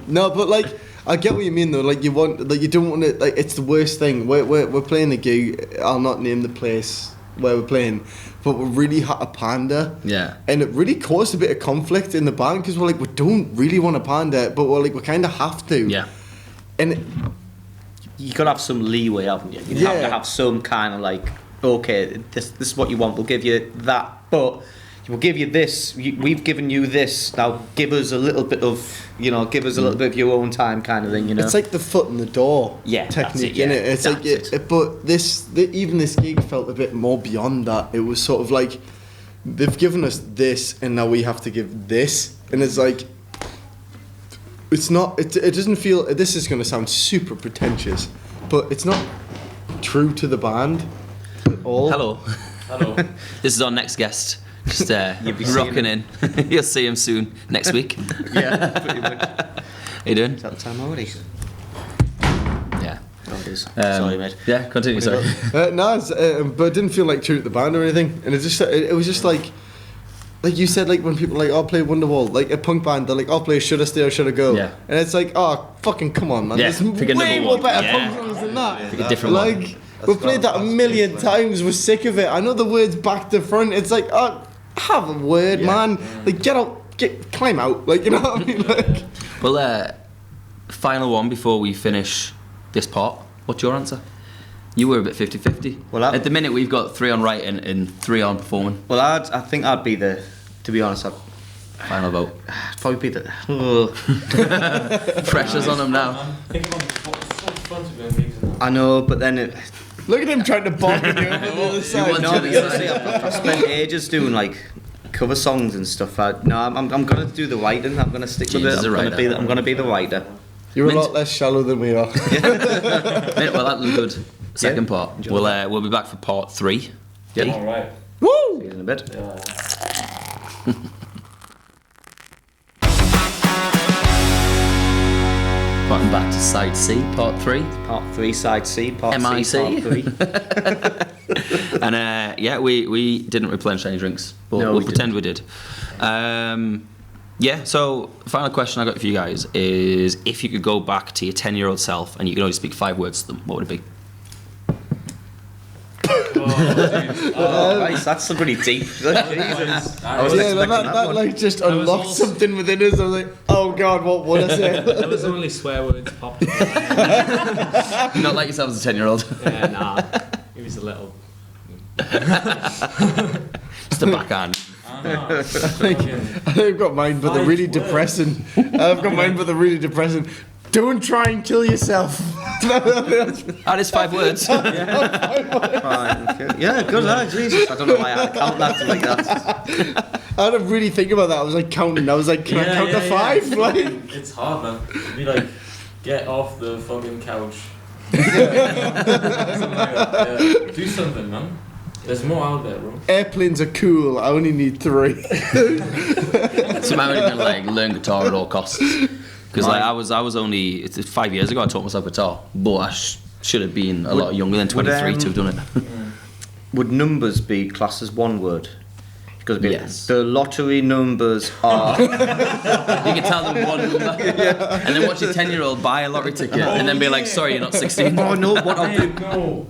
No, but like I get what you mean though. Like you don't want to. Like it's the worst thing. We're playing a gig. I'll not name the place where we're playing, but we really had to pander. Yeah. And it really caused a bit of conflict in the band because we're like, we don't really want to pander, but we're like, we kind of have to. Yeah. And you gotta have some leeway, haven't you? You have to have some kind of like, okay, this is what you want. We'll give you that, but we'll give you this. We've given you this. Now give us a little bit of, give us a little bit of your own time, kind of thing. It's like the foot in the door technique, yeah, innit? It's like, but even this gig felt a bit more beyond that. It was sort of like they've given us this, and now we have to give this, and it's like it's not. It doesn't feel. This is going to sound super pretentious, but it's not true to the band at all. Hello. This is our next guest. Just rocking in. You'll see him soon next week. Yeah, pretty much. How you doing? Is that the time already? Yeah. Oh, it is. Sorry, mate. Yeah, continue. Sorry. No, but it didn't feel like true to the band or anything, and it was just like you said, like when people are like, "Oh, play Wonderwall," like a punk band, they're like, "Oh, play Should I Stay or Should I Go?" Yeah. And it's like, "Oh, fucking come on, man! Yeah, There's pick a way number more one. better Yeah. punk songs than that." Pick a different one. Like we've played that a million times. We're sick of it. I know the words back to front. It's like, oh, have a word, man. Like get out, climb out. Like, you know what I mean? Like. Well, final one before we finish this part. What's your answer? You were a bit 50-50. Well, at the minute we've got 3 on writing and 3 on performing. Well, I think I'd be to be honest, Final vote. I'd probably be Pressure's on them now. Think about what's so fun to be on gigs and that. I know, but then Look at him trying to bomb you over the other side. want no, to but be you gotta say, I've spent ages doing like cover songs and stuff. I'm gonna do the writing. I'm gonna stick with James it. is a writer. I'm gonna be the writer. You're a lot less shallow than we are. Well, that was a good second part. We'll be back for part 3. Yeah. Alright. Woo! See you in a bit. Welcome back to Side C, part 3. Part 3, side C. Part MIC. C. Part 3. And we didn't replenish any drinks, but No, we'll we pretend we did. So final question I got for you guys is, if you could go back to your 10-year-old self and you could only speak 5 words to them, what would it be? Christ, that's pretty deep. Jesus. I wasn't expecting that like just unlocked also- something within us. I was like, oh god, what would I say? There was only swear words popping. Not like yourself as a 10-year-old. Yeah, nah. He was a little. Just a backhand. I think I've got mine, but they're really depressing. I've got mine, but they're really depressing. Don't try and kill yourself. That is 5 words. Fine, okay. Yeah, good lad, Jesus. I don't know why I had to count that like that. I had to really think about that. I was like counting. I was like, can I count to 5? Like, It's hard, man. To be like, get off the fucking couch. Do something, man. There's more out there, bro. airplanes are cool. I only need 3. So I would have been like, learn guitar at all costs. Because like I was only, it's 5 years ago I taught myself guitar, but I should have been a lot younger than 23 to have done it. Would numbers be classed as one word? Because Yes. the lottery numbers are. You can tell them one number, and then watch your 10-year-old buy a lottery ticket, and then be like, sorry, you're not 16. Oh no! What I'll do? No.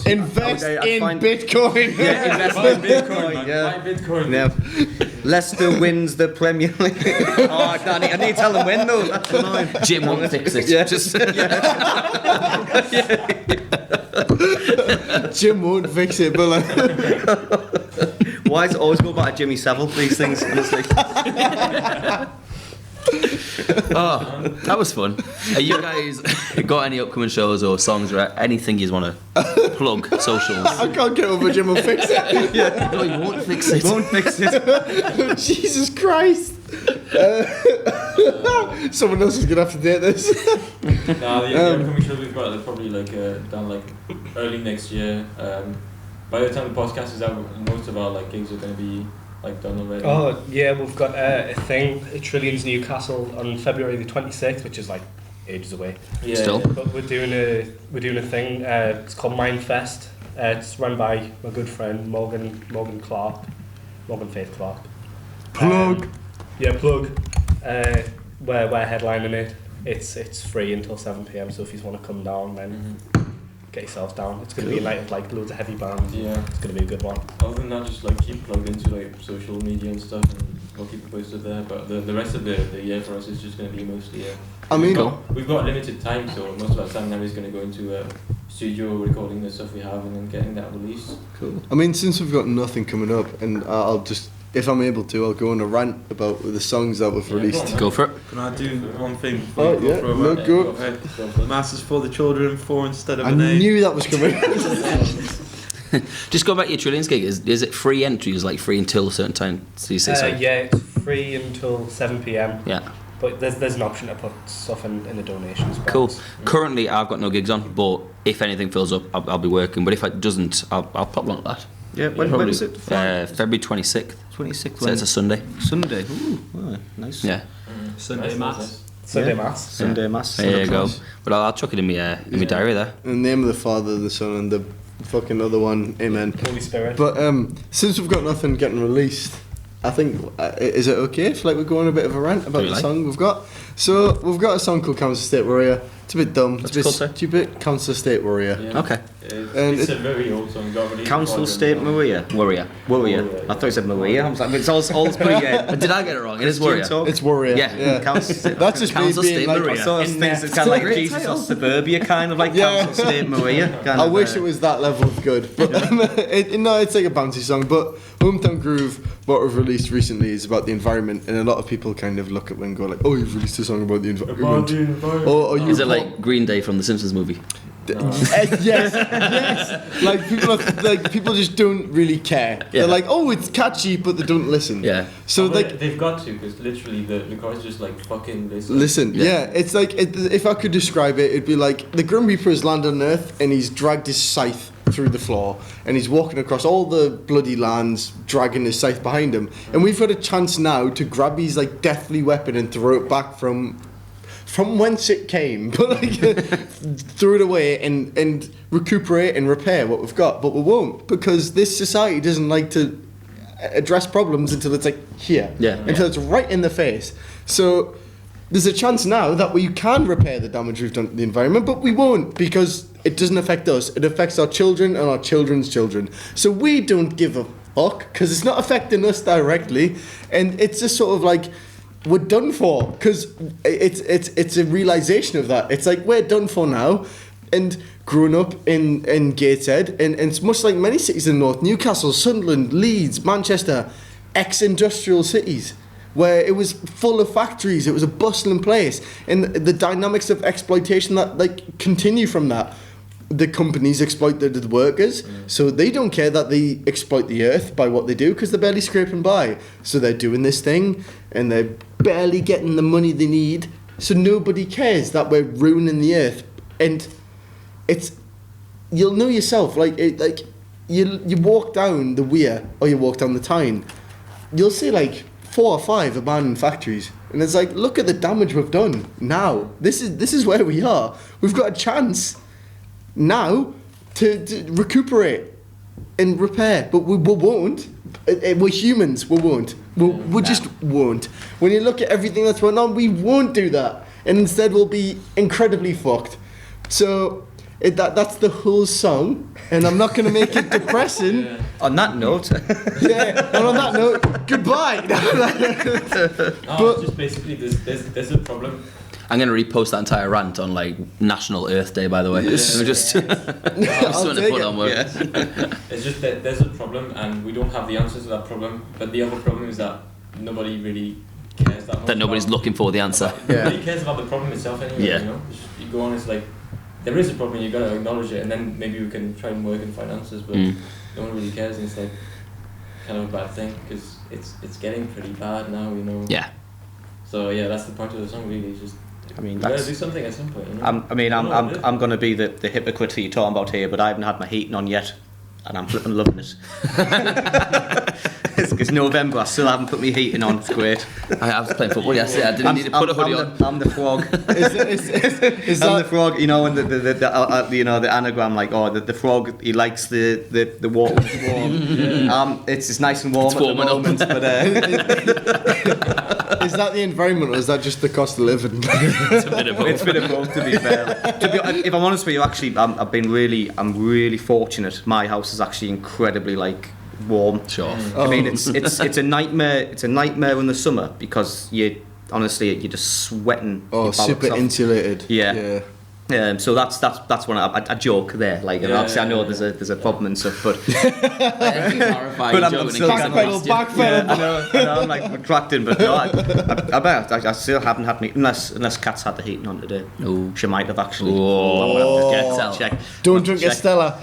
Invest Okay, I'd in find- Bitcoin. Yeah, invest in Bitcoin. Yeah. Buy Bitcoin. Yeah. Leicester wins the Premier League. Oh, I need to tell them when though. That's annoying. Jim won't fix it. Yeah. Just Jim won't fix it, but like, Why does it always go back to Jimmy Savile? These things, honestly. oh, that was fun. Are you guys got any upcoming shows or songs or anything you want to plug? Socials. I can't get over Jim will fix it. No, he won't fix it. Won't fix it. Jesus Christ. Someone else is gonna have to date this. Nah, the upcoming shows we've got, they're probably like done like early next year. By the time the podcast is out, most of our like gigs are going to be like done already. Oh yeah, we've got a thing at Trillions Newcastle on February the 26th, which is like ages away. Yeah, Still? But we're doing a thing. It's called m4ss. It's run by my good friend Morgan Faith Clark. Plug. Yeah, plug. We're headlining it. It's free until 7 PM. So if you want to come down, then get yourselves down. It's going to be a night of like loads of heavy bands. Yeah. It's going to be a good one. Other than that, just like keep plugged into like social media and stuff, and we'll keep you posted there. But the rest of the year for us is just going to be mostly. I mean, we've got limited time, so most of our time now is going to go into studio recording the stuff we have and then getting that released. Cool. I mean, since we've got nothing coming up, and I'll just if I'm able to, I'll go on a rant about the songs that we've released. Go for it. Can I do one thing? Oh, yeah, no, go. Masses for the children, 4 instead of I an 8. knew that was coming. Just go back to your Trillions gig. Is it free entry? Is like free until a certain time? So you say so? Yeah, it's free until 7 p.m. Yeah. But there's an option to put stuff in the donations box. Cool. Currently, I've got no gigs on, but if anything fills up, I'll be working. But if it doesn't, I'll pop along to that. Yeah, when is it? February 26th. 26th. So it's a Sunday. Sunday. Ooh, oh, nice. Yeah. Sunday mass. Sunday Yeah. mass. Sunday mass. There you go. But I'll chuck it in my diary there. In the name of the Father, the Son, and the fucking other one. Amen. Holy Spirit. But since we've got nothing getting released, I think is it okay if we go on a bit of a rant about the song we've got? So we've got a song called Council State Warrior. It's a bit dumb. What's it's a it called, bit stupid. Council State Warrior. Yeah. Okay. It's a very old song. Council State Maria. Warrior. Warrior. I thought you said Maria. I was like, it's all pretty. Did I get it wrong? It is Warrior. It's Warrior. Yeah. Council State. That's just Council me being State like. Maria. I saw things that kind of like Jesus or Suburbia, kind of like Yeah. Council State Maria. Kind I of, wish it was that level of good, but no, it's like a bouncy song. But Hometown Groove, what we've released recently, is about the environment, and a lot of people kind of look at it and go like, "Oh, you've released a song about the environment." Or are you Is it like Green Day from the Simpsons movie? yes. People just don't really care. Yeah. They're like, "Oh, it's catchy," but they don't listen. Yeah. So they've got to, because literally the chorus just like fucking listen. Listen, yeah, it's like if I could describe it, it'd be like the Grim Reaper has landed on Earth and he's dragged his scythe through the floor and he's walking across all the bloody lands, dragging his scythe behind him. And we've got a chance now to grab his like deathly weapon and throw it back from whence it came, but like throw it away and recuperate and repair what we've got. But we won't, because this society doesn't like to address problems until it's like here, until it's right in the face. So there's a chance now that we can repair the damage we've done to the environment, but we won't, because it doesn't affect us. It affects our children and our children's children. So we don't give a fuck, because it's not affecting us directly, and it's just sort of like we're done for, because it's a realization of that. It's like we're done for now. And growing up in Gateshead, and it's much like many cities in the north, Newcastle, Sunderland, Leeds, Manchester, ex-industrial cities, where it was full of factories, it was a bustling place, and the dynamics of exploitation that like continue from that. The companies exploit the workers, so they don't care that they exploit the earth by what they do, because they're barely scraping by. So they're doing this thing, and they're barely getting the money they need, so nobody cares that we're ruining the earth. And it's, you'll know yourself, you walk down the Weir or you walk down the Tyne, you'll see like 4 or 5 abandoned factories, and it's like, look at the damage we've done now. This is where we are. We've got a chance now to recuperate and repair, but we won't. We're humans, we won't. We just won't. When you look at everything that's going on, we won't do that, and instead we'll be incredibly fucked. So that's the whole song, and I'm not going to make it depressing. Yeah. On that note, And on that note, goodbye. It's just basically there's a problem. I'm going to repost that entire rant on like National Earth Day, by the way. Just just I'll something to take put it. on work. It's just that there's a problem, and we don't have the answer to that problem. But the other problem is that nobody really cares that much. That nobody's about, looking for the answer. Nobody cares about the problem itself anyway. Yeah. You know, you go on, it's like there is a problem. You gotta acknowledge it, and then maybe we can try and work and find answers. But no one really cares, and it's like kind of a bad thing, because it's getting pretty bad now. You know. Yeah. So yeah, that's the point of the song. Really, it's just. I mean, You gotta that's. do something at some point. You know? I'm going to be the hypocrite that you're talking about here, but I haven't had my heating on yet, and I'm flipping loving it. It's November. I still haven't put my heating on. It's great. I was playing football yesterday. I didn't need to put a hoodie on. I'm the frog. Is I'm the that frog, you know, and the anagram, like, the frog, he likes the water when it's warm. It's nice and warm It's at the warming up. moment, but is that the environment, or is that just the cost of living? It's a bit of it's both. been a both, to be fair. If I'm honest with you, actually, I'm really fortunate. My house is actually incredibly warm. Sure. I mean, it's a nightmare. It's a nightmare in the summer, because you're just sweating. Oh, your super bollocks off. insulated. Yeah. So that's when I joke there. Like, and obviously I know there's a problem and stuff, but but I'm still backpedal. I know, I'm like retracting, but no, I still haven't had any, unless Kat's had the heating on today. No. She might have actually. Check. Don't drink Estella.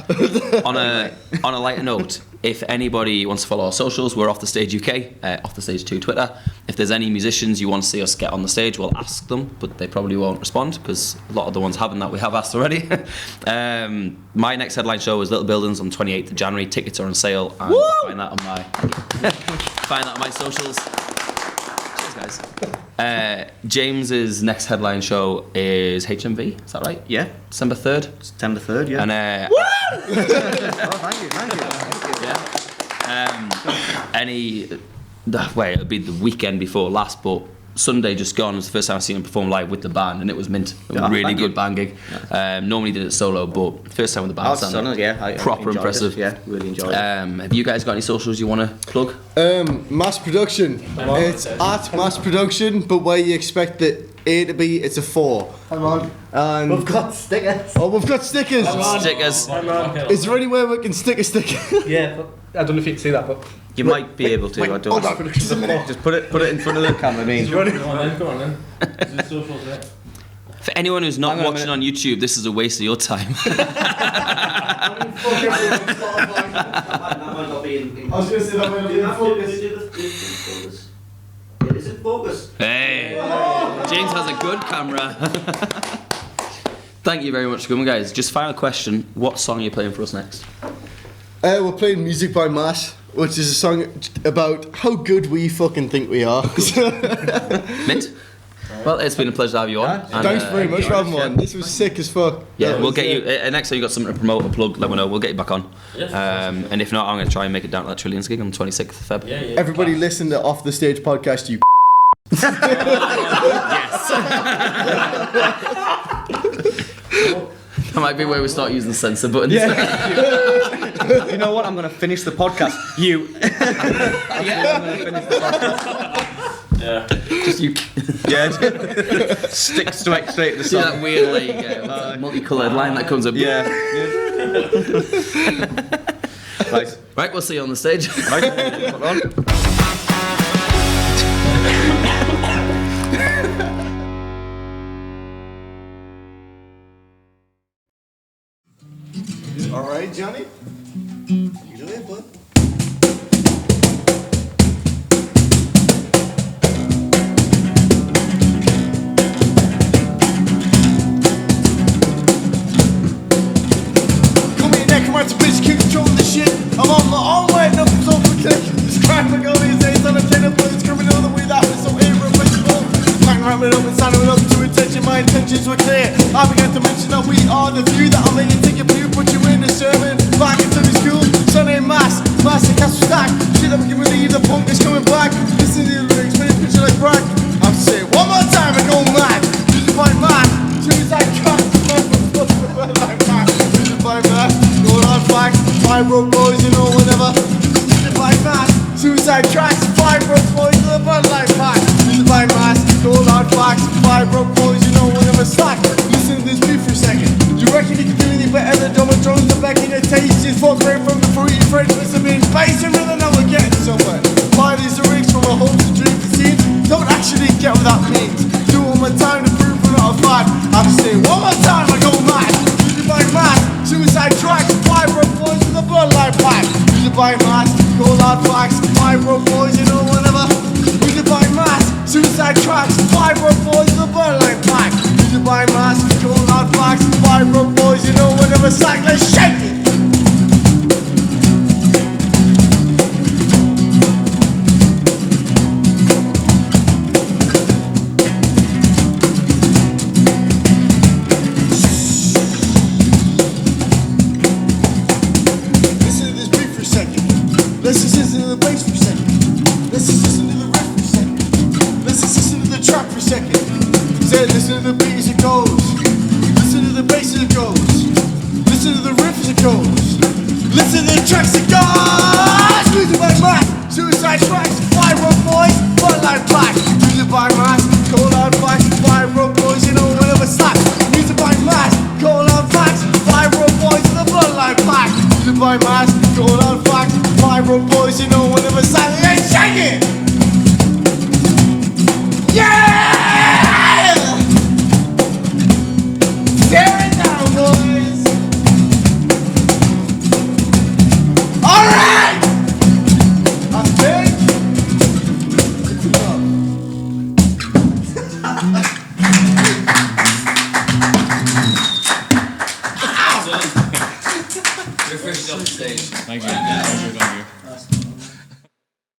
On a lighter note, if anybody wants to follow our socials, we're Off the Stage UK, Off the Stage 2 Twitter. If there's any musicians you want to see us get on the stage, we'll ask them, but they probably won't respond because a lot of the ones haven't that we have asked already. My next headline show is Little Buildings on 28th of January. Tickets are on sale, and find that on my socials. Cheers, guys. James's next headline show is HMV. Is that right? Yeah. December 3rd. September 3rd. Yeah. And oh, thank you. It'll be the weekend before last, but Sunday just gone was the first time I've seen him perform live with the band, and it was mint. It was a really good band gig. Normally did it solo, but first time with the band. Proper impressive. Yeah, really enjoyed it. Have you guys got any socials you want to plug? Mass production. It's at mass production, but where you expect the A to be, it's a 4. Come on. And we've got stickers. Oh, we've got stickers. Stickers. Is there any way we can stick a sticker? Yeah, but I don't know if you can see that, but you might be able to. I don't. Hold on, just a minute. Just put it in front of the camera. I mean, Go on then. Is it socials there? For anyone who's not watching on YouTube, this is a waste of your time. I was going to say that might not be in focus. It isn't focus. Hey, James has a good camera. Thank you very much for coming, guys. Just final question: what song are you playing for us next? We're playing Music by Mass, which is a song about how good we fucking think we are. Mint. Well, it's been a pleasure to have you on. And, thanks very much for having me on. This was sick as fuck. Yeah, we'll get you. Next time you got something to promote or plug, let me know. We'll get you back on. And if not, I'm going to try and make it down to that Trillions gig on the 26th of Feb. Yeah. Everybody listen to Off the Stage podcast, you. Yes. That might be where we start using the censor buttons. Yeah. You know what? I'm going to finish the podcast. You. I'm going to finish the podcast. Yeah. Just you. Yeah. Stick straight to the See song. that weird multicoloured line that comes up. Yeah. Right, we'll see you on the stage. Right. Put on. All right, Johnny. You do it, bud. Come here, neck, come out to bitch, keep controlling the shit. I'm on my own way, nothing's off the click. This crime for going these days on a tenor, but it's criminal the way that was so irreplaceable. Clang right it up and sign it up to attention, my intentions were clear. I began to mention that we are the few that'll make you take a pew, put you in a sermon. Back into the school, Sunday mass and castle stack. Shit that we can believe the punk is coming back. Listen to the lyrics, when it's picture like brag. I have to say it one more time and go mad. Music by man, suicide track. Music by man, going on facts. 5 broke boys, you know whatever. Music by man, suicide tracks. 5 broke boys to the Bud Light pack. Music by mass, going on facts. 5 broke boys, you know whatever. Slack. Listen to this beat for a second. You reckon you can do anything better than Dom and Jones? The back in the taste is fuck right from the fruity French with some in bass and rhythm. Now we're getting somewhere. Buy these lyrics from a hopes and dreams and scenes. Don't actually get what that means. Do one more time to prove we're not a fad. I have to say one more time I go mad. Music by mass, suicide tracks. 5 broke boys with a Bud Light pack. Music by mass, gold hard facts. 5 broke boys, you know whatever. Music by mass, suicide tracks. 5 broke boys with a Bud Light pack. Music by mass, gold hard facts. 5 broke boys, you know whatever. Slack, let's shake it. Let's just listen to the bass for a second. Let's just listen to the riff for a second. Let's just listen to the track for a second. Say, listen to the beat as it goes. Listen to the bass as it goes. Listen to the riff as it goes. Listen to the tracks as it goes. Music by mass, suicide tracks. 5 road boys, Bud Light black. Music by mass, cold hard facts. 5 road boys, you know whatever slack. Music by mass. boy Master.